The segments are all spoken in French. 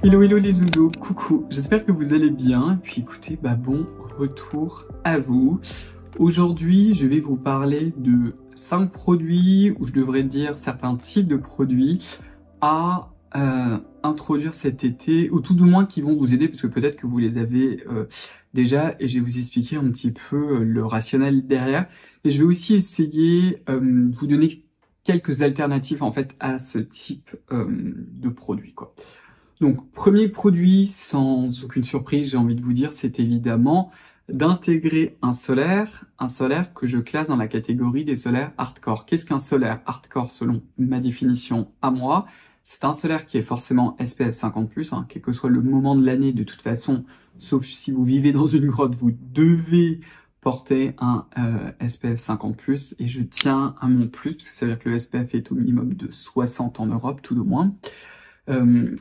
Hello hello les zouzous, coucou, j'espère que vous allez bien, et puis écoutez, bon retour à vous. Aujourd'hui, je vais vous parler de 5 produits, ou je devrais dire certains types de produits à introduire cet été, ou tout du moins qui vont vous aider, parce que peut-être que vous les avez déjà, et je vais vous expliquer un petit peu le rationnel derrière. Et je vais aussi essayer de vous donner quelques alternatives en fait à ce type de produit, quoi. Donc, premier produit, sans aucune surprise, j'ai envie de vous dire, c'est évidemment d'intégrer un solaire que je classe dans la catégorie des solaires hardcore. Qu'est-ce qu'un solaire hardcore selon ma définition à moi? C'est un solaire qui est forcément SPF 50+, quel que soit le moment de l'année, de toute façon, sauf si vous vivez dans une grotte, vous devez porter un SPF 50+, et je tiens à mon plus, parce que ça veut dire que le SPF est au minimum de 60 en Europe, tout au moins.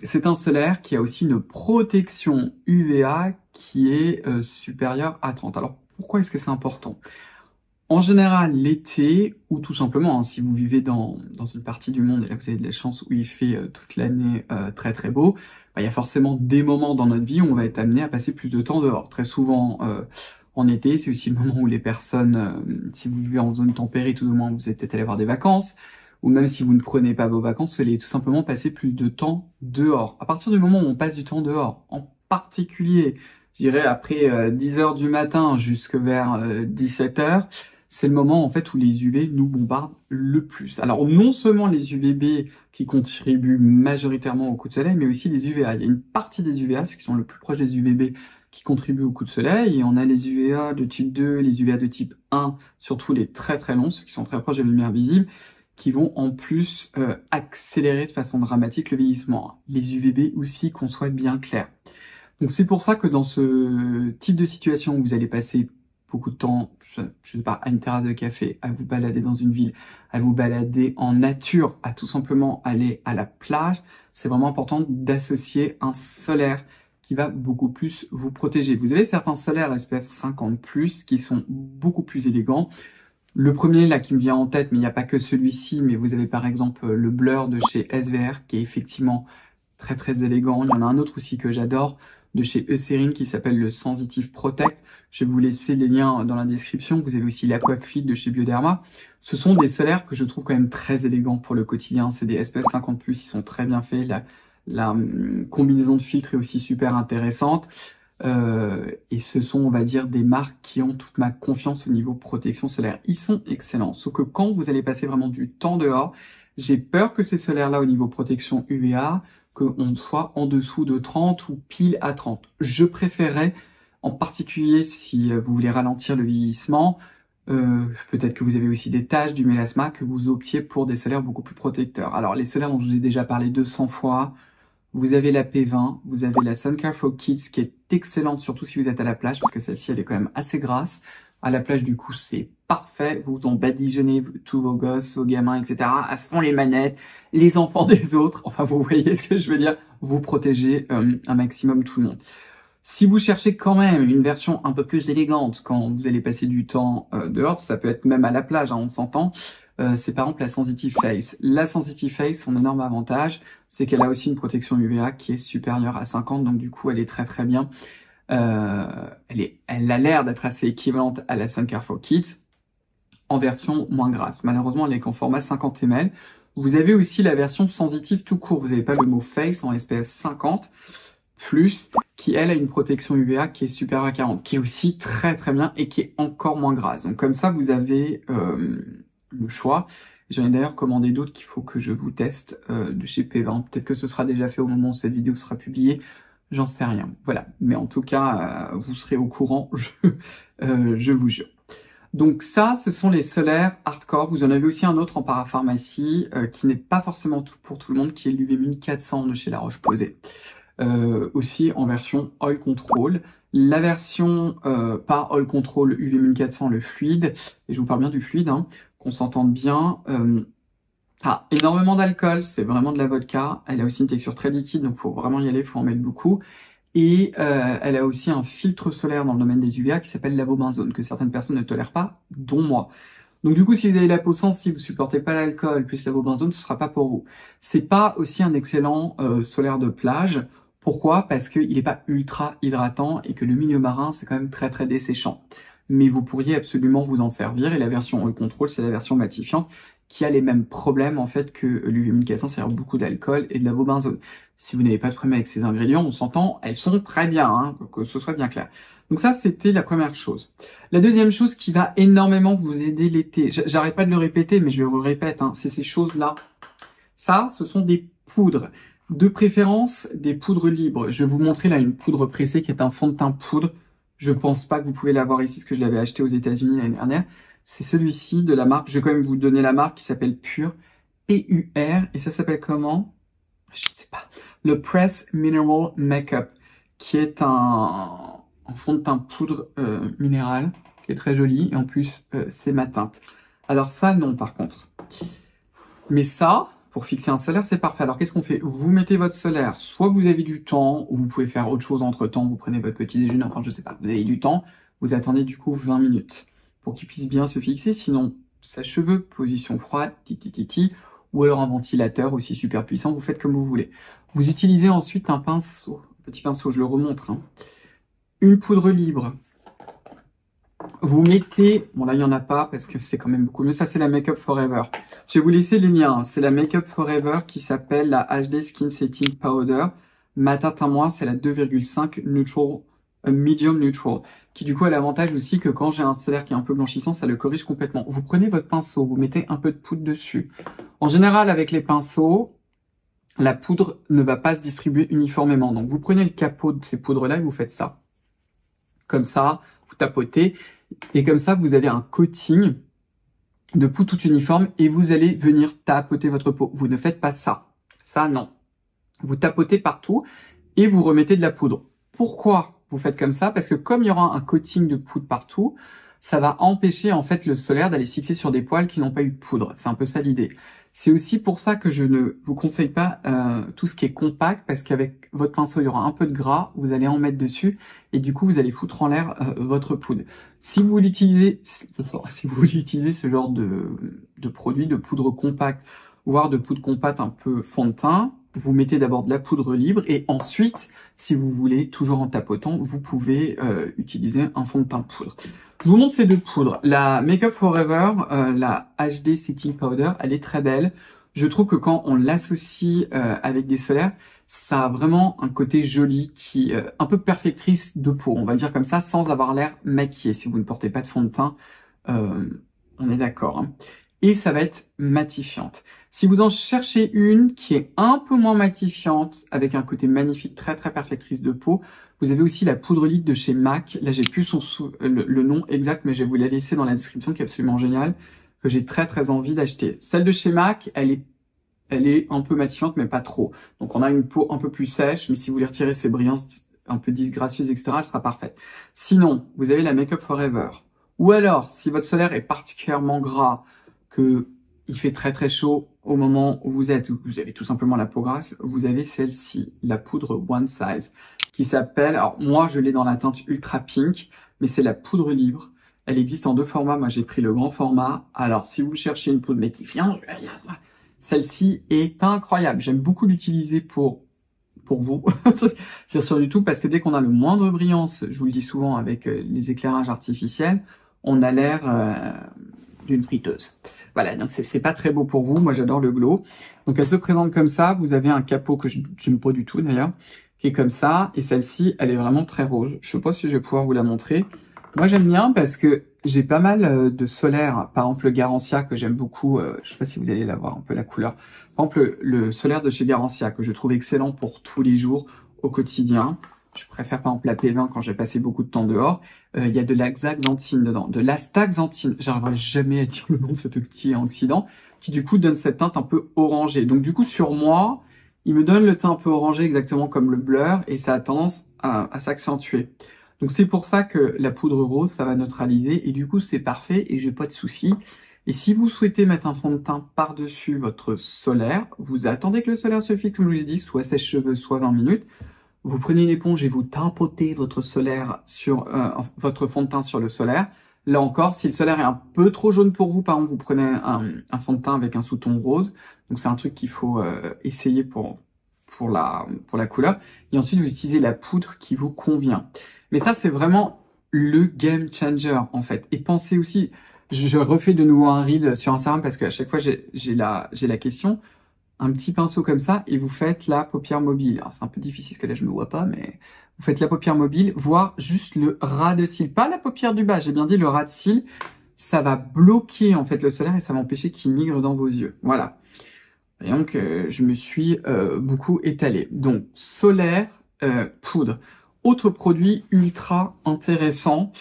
C'est un solaire qui a aussi une protection UVA qui est supérieure à 30. Alors, pourquoi est-ce que c'est important? En général, l'été, ou tout simplement, si vous vivez dans une partie du monde, et là vous avez de la chance où il fait toute l'année très très beau, il y a forcément des moments dans notre vie où on va être amené à passer plus de temps dehors. Très souvent, en été, c'est aussi le moment où les personnes, si vous vivez en zone tempérée, tout au moins, vous allez peut-être aller avoir des vacances, ou même si vous ne prenez pas vos vacances, vous allez tout simplement passer plus de temps dehors. À partir du moment où on passe du temps dehors, en particulier, je dirais après 10 heures du matin jusque vers 17 heures, c'est le moment en fait où les UV nous bombardent le plus. Alors non seulement les UVB qui contribuent majoritairement au coup de soleil, mais aussi les UVA. Il y a une partie des UVA, ceux qui sont le plus proches des UVB, qui contribuent au coup de soleil, et on a les UVA de type 2, les UVA de type 1, surtout les très très longs, ceux qui sont très proches de la lumière visible, qui vont en plus accélérer de façon dramatique le vieillissement. Les UVB aussi, qu'on soit bien clair. Donc c'est pour ça que dans ce type de situation où vous allez passer beaucoup de temps, je sais pas, à une terrasse de café, à vous balader dans une ville, à vous balader en nature, à tout simplement aller à la plage, c'est vraiment important d'associer un solaire qui va beaucoup plus vous protéger. Vous avez certains solaires SPF 50+, qui sont beaucoup plus élégants. Le premier là qui me vient en tête, mais il n'y a pas que celui-ci, mais vous avez par exemple le Blur de chez SVR qui est effectivement très très élégant. Il y en a un autre aussi que j'adore de chez Eucerin qui s'appelle le Sensitive Protect. Je vais vous laisser les liens dans la description. Vous avez aussi l'Aquafluid de chez Bioderma. Ce sont des solaires que je trouve quand même très élégants pour le quotidien. C'est des SPF 50+, ils sont très bien faits. La combinaison de filtres est aussi super intéressante. Et ce sont, on va dire, des marques qui ont toute ma confiance au niveau protection solaire. Ils sont excellents. Sauf que quand vous allez passer vraiment du temps dehors, j'ai peur que ces solaires-là, au niveau protection UVA, qu'on soit en dessous de 30 ou pile à 30. Je préférerais, en particulier si vous voulez ralentir le vieillissement, peut-être que vous avez aussi des taches, du mélasma, que vous optiez pour des solaires beaucoup plus protecteurs. Alors, les solaires dont je vous ai déjà parlé 200 fois, vous avez la P20, vous avez la Suncare for Kids qui est excellente, surtout si vous êtes à la plage, parce que celle-ci, elle est quand même assez grasse. À la plage, du coup, c'est parfait. Vous en badigeonnez tous vos gosses, vos gamins, etc. à fond les manettes, les enfants des autres. Enfin, vous voyez ce que je veux dire. Vous protégez un maximum tout le monde. Si vous cherchez quand même une version un peu plus élégante quand vous allez passer du temps dehors, ça peut être même à la plage, on s'entend, c'est par exemple la Sensitive Face. La Sensitive Face, son énorme avantage, c'est qu'elle a aussi une protection UVA qui est supérieure à 50, donc du coup elle est très très bien. Elle a l'air d'être assez équivalente à la Suncare for Kids, en version moins grasse. Malheureusement, elle est qu'en format 50 ml. Vous avez aussi la version sensitive tout court, vous n'avez pas le mot Face en SPF 50+, qui elle a une protection UVA qui est supérieure à 40, qui est aussi très très bien et qui est encore moins grasse. Donc comme ça, vous avez le choix. J'en ai d'ailleurs commandé d'autres qu'il faut que je vous teste de chez P20. Peut-être que ce sera déjà fait au moment où cette vidéo sera publiée. J'en sais rien. Voilà. Mais en tout cas, vous serez au courant, je vous jure. Donc ça, ce sont les solaires hardcore. Vous en avez aussi un autre en parapharmacie qui n'est pas forcément pour tout le monde, qui est l'UV 1400 de chez La Roche-Posay. Aussi en version Oil Control. La version pas Oil Control UV 1400, le fluide, et je vous parle bien du fluide, qu'on s'entende bien, a énormément d'alcool, c'est vraiment de la vodka. Elle a aussi une texture très liquide, donc faut vraiment y aller, faut en mettre beaucoup. Et elle a aussi un filtre solaire dans le domaine des UVA qui s'appelle l'avobenzone, que certaines personnes ne tolèrent pas, dont moi. Donc du coup, si vous avez la peau sensible, vous supportez pas l'alcool, plus l'avobenzone, ce sera pas pour vous. C'est pas aussi un excellent solaire de plage. Pourquoi? Parce qu'il n'est pas ultra hydratant et que le milieu marin, c'est quand même très très desséchant. Mais vous pourriez absolument vous en servir, et la version Oil Control, c'est la version matifiante, qui a les mêmes problèmes en fait que l'humidification, c'est-à-dire beaucoup d'alcool et de la bobenzone. Si vous n'avez pas de problème avec ces ingrédients, on s'entend, elles sont très bien, hein, que ce soit bien clair. Donc ça, c'était la première chose. La deuxième chose qui va énormément vous aider l'été, j'arrête pas de le répéter, mais je le répète, hein, c'est ces choses-là. Ça, ce sont des poudres. De préférence, des poudres libres. Je vais vous montrer là une poudre pressée qui est un fond de teint poudre. Je pense pas que vous pouvez l'avoir ici, parce que je l'avais acheté aux États-Unis l'année dernière. C'est celui-ci de la marque, je vais quand même vous donner la marque qui s'appelle Pure, P-U-R, et ça s'appelle comment? Je ne sais pas. Le Press Mineral Makeup, qui est un fond de teint poudre minéral, qui est très joli, et en plus, c'est ma teinte. Alors ça, non, par contre. Mais ça, pour fixer un solaire, c'est parfait. Alors qu'est-ce qu'on fait? Vous mettez votre solaire, soit vous avez du temps, ou vous pouvez faire autre chose entre-temps, vous prenez votre petit déjeuner, enfin je sais pas, vous avez du temps, vous attendez du coup 20 minutes pour qu'il puisse bien se fixer, sinon sèche-cheveux, position froide, titi, ou alors un ventilateur aussi super puissant, vous faites comme vous voulez. Vous utilisez ensuite un pinceau, un petit pinceau, je le remontre, hein. Une poudre libre. Vous mettez, bon là il n'y en a pas parce que c'est quand même beaucoup mieux, ça c'est la Make Up Forever. Je vais vous laisser les liens, hein. C'est la Make Up Forever qui s'appelle la HD Skin Setting Powder. Ma teinte à moi c'est la 2,5 Neutral, Medium Neutral, qui du coup a l'avantage aussi que quand j'ai un solaire qui est un peu blanchissant, ça le corrige complètement. Vous prenez votre pinceau, vous mettez un peu de poudre dessus. En général avec les pinceaux, la poudre ne va pas se distribuer uniformément. Donc vous prenez le capot de ces poudres-là et vous faites ça. Comme ça, vous tapotez, et comme ça, vous avez un coating de poudre tout uniforme, et vous allez venir tapoter votre peau. Vous ne faites pas ça. Ça, non. Vous tapotez partout, et vous remettez de la poudre. Pourquoi vous faites comme ça? Parce que comme il y aura un coating de poudre partout, ça va empêcher en fait le solaire d'aller se fixer sur des poils qui n'ont pas eu de poudre. C'est un peu ça l'idée. C'est aussi pour ça que je ne vous conseille pas tout ce qui est compact, parce qu'avec votre pinceau, il y aura un peu de gras, vous allez en mettre dessus, et du coup, vous allez foutre en l'air votre poudre. Si vous l'utilisez, ce genre de produit, de poudre compacte, voire de poudre compacte un peu fond de teint, vous mettez d'abord de la poudre libre, et ensuite, si vous voulez, toujours en tapotant, vous pouvez utiliser un fond de teint poudre. Je vous montre ces deux poudres. La Make Up Forever, la HD Setting Powder, elle est très belle. Je trouve que quand on l'associe avec des solaires, ça a vraiment un côté joli qui un peu perfectrice de peau, on va dire comme ça, sans avoir l'air maquillé. Si vous ne portez pas de fond de teint, on est d'accord, hein. Et ça va être matifiante. Si vous en cherchez une qui est un peu moins matifiante, avec un côté magnifique, très très perfectrice de peau, vous avez aussi la poudre liquide de chez MAC. Là, j'ai plus le nom exact, mais je vais vous la laisser dans la description, qui est absolument géniale, que j'ai très très envie d'acheter. Celle de chez MAC, elle est un peu matifiante, mais pas trop. Donc on a une peau un peu plus sèche, mais si vous voulez retirer ses brillances un peu disgracieuses, etc., elle sera parfaite. Sinon, vous avez la Make Up Forever. Ou alors, si votre solaire est particulièrement gras, que il fait très très chaud au moment où vous avez tout simplement la peau grasse, vous avez celle-ci, la poudre One Size, qui s'appelle, alors moi je l'ai dans la teinte Ultra Pink, mais c'est la poudre libre. Elle existe en deux formats, moi j'ai pris le grand format. Alors si vous cherchez une poudre matifiante, celle-ci est incroyable. J'aime beaucoup l'utiliser pour vous, c'est sur du tout, parce que dès qu'on a le moindre brillance, je vous le dis souvent avec les éclairages artificiels, on a l'air d'une friteuse. Voilà, donc c'est pas très beau pour vous. Moi, j'adore le glow. Donc, elle se présente comme ça. Vous avez un capot que je n'aime pas du tout, d'ailleurs, qui est comme ça. Et celle-ci, elle est vraiment très rose. Je sais pas si je vais pouvoir vous la montrer. Moi, j'aime bien parce que j'ai pas mal de solaire. Par exemple, le Garancia, que j'aime beaucoup. Je sais pas si vous allez la voir un peu la couleur. Par exemple, le solaire de chez Garancia, que je trouve excellent pour tous les jours, au quotidien. Je préfère par exemple la P20 quand j'ai passé beaucoup de temps dehors. Il y a de l'astaxanthine dedans. De l'astaxanthine. J'arriverai jamais à dire le nom de cet antioxydant qui du coup donne cette teinte un peu orangée. Donc du coup sur moi, il me donne le teint un peu orangé exactement comme le blur et ça a tendance à s'accentuer. Donc c'est pour ça que la poudre rose, ça va neutraliser et du coup c'est parfait et j'ai pas de soucis. Et si vous souhaitez mettre un fond de teint par-dessus votre solaire, vous attendez que le solaire se fixe, comme je vous ai dit, soit sèche-cheveux, soit 20 minutes. Vous prenez une éponge et vous tapotez votre solaire sur votre fond de teint sur le solaire. Là encore, si le solaire est un peu trop jaune pour vous, par exemple, vous prenez un fond de teint avec un sous-ton rose. Donc c'est un truc qu'il faut essayer pour pour la couleur. Et ensuite, vous utilisez la poudre qui vous convient. Mais ça, c'est vraiment le game changer, en fait. Et pensez aussi, je refais de nouveau un reel sur Instagram parce qu'à chaque fois, j'ai la question. Un petit pinceau comme ça et vous faites la paupière mobile. Alors, c'est un peu difficile parce que là, je me vois pas, mais vous faites la paupière mobile, voire juste le ras de cils. Pas la paupière du bas, j'ai bien dit le ras de cils. Ça va bloquer, en fait, le solaire et ça va empêcher qu'il migre dans vos yeux. Voilà. Et donc, je me suis beaucoup étalé. Donc, solaire, poudre. Autres produits ultra intéressants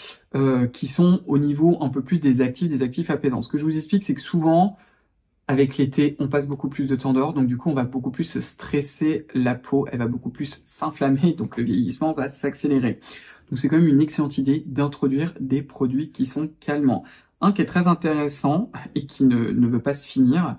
qui sont au niveau un peu plus des actifs apaisants. Ce que je vous explique, c'est que souvent, avec l'été, on passe beaucoup plus de temps dehors, donc du coup, on va beaucoup plus se stresser la peau, elle va beaucoup plus s'inflammer, donc le vieillissement va s'accélérer. Donc c'est quand même une excellente idée d'introduire des produits qui sont calmants. Un qui est très intéressant et qui ne veut pas se finir,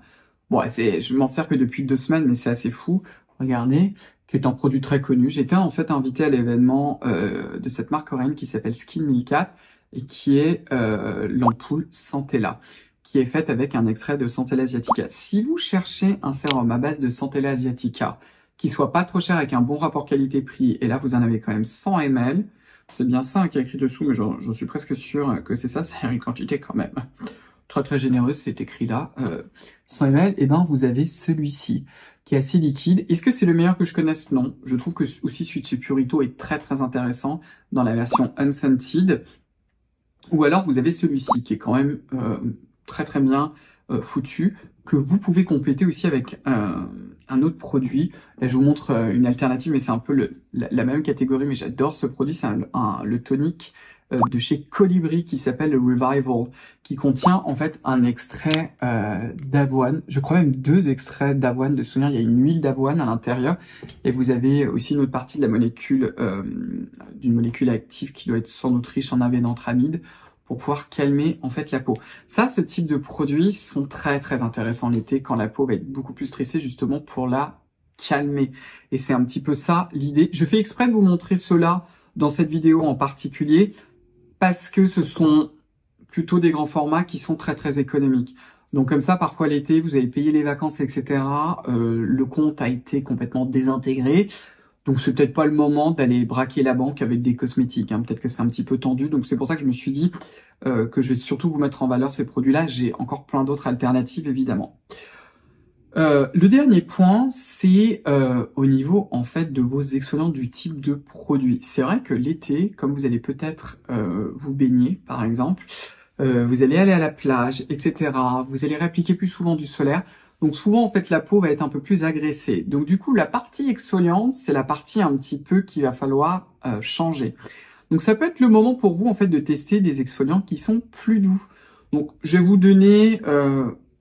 bon, je m'en sers que depuis 2 semaines, mais c'est assez fou, regardez, qui est un produit très connu. J'étais en fait invité à l'événement de cette marque coréenne qui s'appelle Skin Milkat et qui est l'ampoule Centella, qui est faite avec un extrait de Centella asiatica. Si vous cherchez un sérum à base de Centella asiatica, qui soit pas trop cher avec un bon rapport qualité-prix, et là vous en avez quand même 100 ml, c'est bien ça qui est écrit dessous, mais j'en suis presque sûr que c'est ça, c'est une quantité quand même très très généreuse, c'est écrit là, 100 ml, et ben vous avez celui-ci, qui est assez liquide. Est-ce que c'est le meilleur que je connaisse? Non. Je trouve que aussi celui de chez Purito est très très intéressant dans la version Unscented. Ou alors vous avez celui-ci qui est quand même très très bien foutu, que vous pouvez compléter aussi avec un autre produit. Là je vous montre une alternative, mais c'est un peu la même catégorie, mais j'adore ce produit, c'est le tonique de chez Colibri qui s'appelle le Revival, qui contient en fait un extrait d'avoine, je crois même 2 extraits d'avoine de souvenir, il y a une huile d'avoine à l'intérieur, et vous avez aussi une autre partie de la molécule, d'une molécule active qui doit être sans doute riche en avénantramide, pour pouvoir calmer en fait la peau. Ça, ce type de produits sont très très intéressants l'été quand la peau va être beaucoup plus stressée justement pour la calmer. Et c'est un petit peu ça l'idée. Je fais exprès de vous montrer cela dans cette vidéo en particulier parce que ce sont plutôt des grands formats qui sont très très économiques. Donc comme ça, parfois l'été, vous avez payé les vacances, etc. Le compte a été complètement désintégré. Donc c'est peut-être pas le moment d'aller braquer la banque avec des cosmétiques, hein. Peut-être que c'est un petit peu tendu, donc c'est pour ça que je me suis dit que je vais surtout vous mettre en valeur ces produits-là. J'ai encore plein d'autres alternatives, évidemment. Le dernier point, c'est au niveau en fait de vos exfoliants du type de produit. C'est vrai que l'été, comme vous allez peut-être vous baigner, par exemple, vous allez aller à la plage, etc. Vous allez réappliquer plus souvent du solaire. Donc souvent, en fait, la peau va être un peu plus agressée. Donc du coup, la partie exfoliante, c'est la partie un petit peu qu'il va falloir changer. Donc ça peut être le moment pour vous, en fait, de tester des exfoliants qui sont plus doux. Donc je vais vous donner,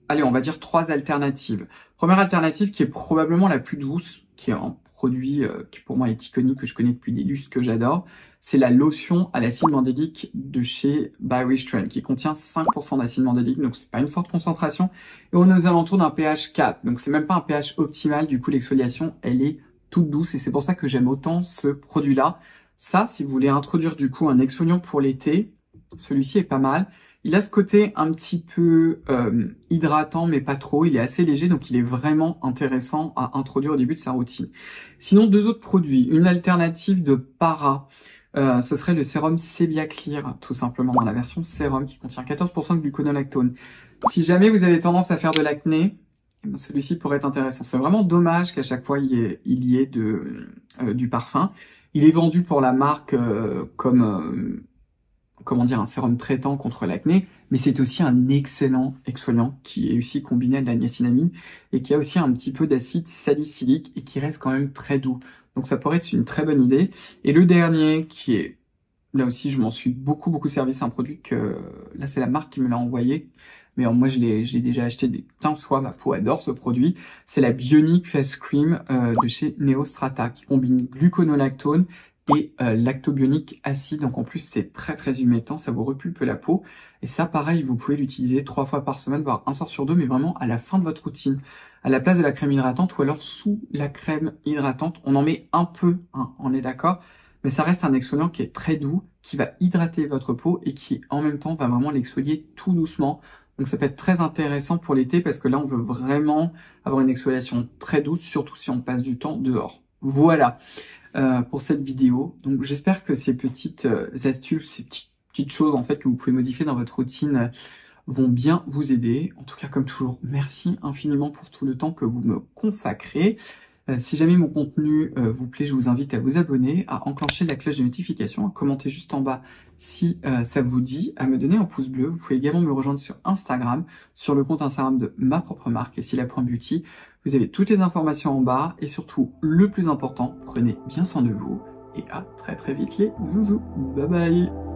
allez, on va dire 3 alternatives. Première alternative qui est probablement la plus douce, qui est un produit qui pour moi est iconique, que je connais depuis des lustres, que j'adore, c'est la lotion à l'acide mandélique de chez By Rich Trend, qui contient 5% d'acide mandélique, donc c'est pas une forte concentration, et on est aux alentours d'un pH 4, donc c'est même pas un pH optimal, du coup l'exfoliation elle est toute douce, et c'est pour ça que j'aime autant ce produit-là. Ça, si vous voulez introduire du coup un exfoliant pour l'été, celui-ci est pas mal. Il a ce côté un petit peu hydratant, mais pas trop. Il est assez léger, donc il est vraiment intéressant à introduire au début de sa routine. Sinon, 2 autres produits. Une alternative de para, ce serait le sérum Sebia Clear, tout simplement dans la version sérum, qui contient 14% de gluconolactone. Si jamais vous avez tendance à faire de l'acné, eh ben, celui-ci pourrait être intéressant. C'est vraiment dommage qu'à chaque fois il y ait du parfum. Il est vendu pour la marque comme comment dire, un sérum traitant contre l'acné, mais c'est aussi un excellent exfoliant qui est aussi combiné à de la niacinamide et qui a aussi un petit peu d'acide salicylique et qui reste quand même très doux. Donc ça pourrait être une très bonne idée. Et le dernier qui est, là aussi je m'en suis beaucoup servi, c'est un produit que, là c'est la marque qui me l'a envoyé, mais moi je l'ai déjà acheté des 15 fois, ma peau adore ce produit. C'est la Bionic Face Cream de chez Neostrata qui combine gluconolactone et lactobionique acide, donc en plus c'est très humectant, ça vous repulpe la peau, et ça pareil vous pouvez l'utiliser 3 fois par semaine, voire un soir sur 2, mais vraiment à la fin de votre routine, à la place de la crème hydratante, ou alors sous la crème hydratante, on en met un peu, hein, on est d'accord, mais ça reste un exfoliant qui est très doux, qui va hydrater votre peau, et qui en même temps va vraiment l'exfolier tout doucement, Donc ça peut être très intéressant pour l'été parce que là, on veut vraiment avoir une exfoliation très douce, surtout si on passe du temps dehors. Voilà pour cette vidéo. Donc j'espère que ces petites astuces, ces petites choses en fait que vous pouvez modifier dans votre routine vont bien vous aider. En tout cas, comme toujours, merci infiniment pour tout le temps que vous me consacrez. Si jamais mon contenu vous plaît, je vous invite à vous abonner, à enclencher la cloche de notification, à commenter juste en bas si ça vous dit, à me donner un pouce bleu. Vous pouvez également me rejoindre sur Instagram, sur le compte Instagram de ma propre marque, Essila.beauty. Vous avez toutes les informations en bas et surtout, le plus important, prenez bien soin de vous et à très très vite les zouzous. Bye bye.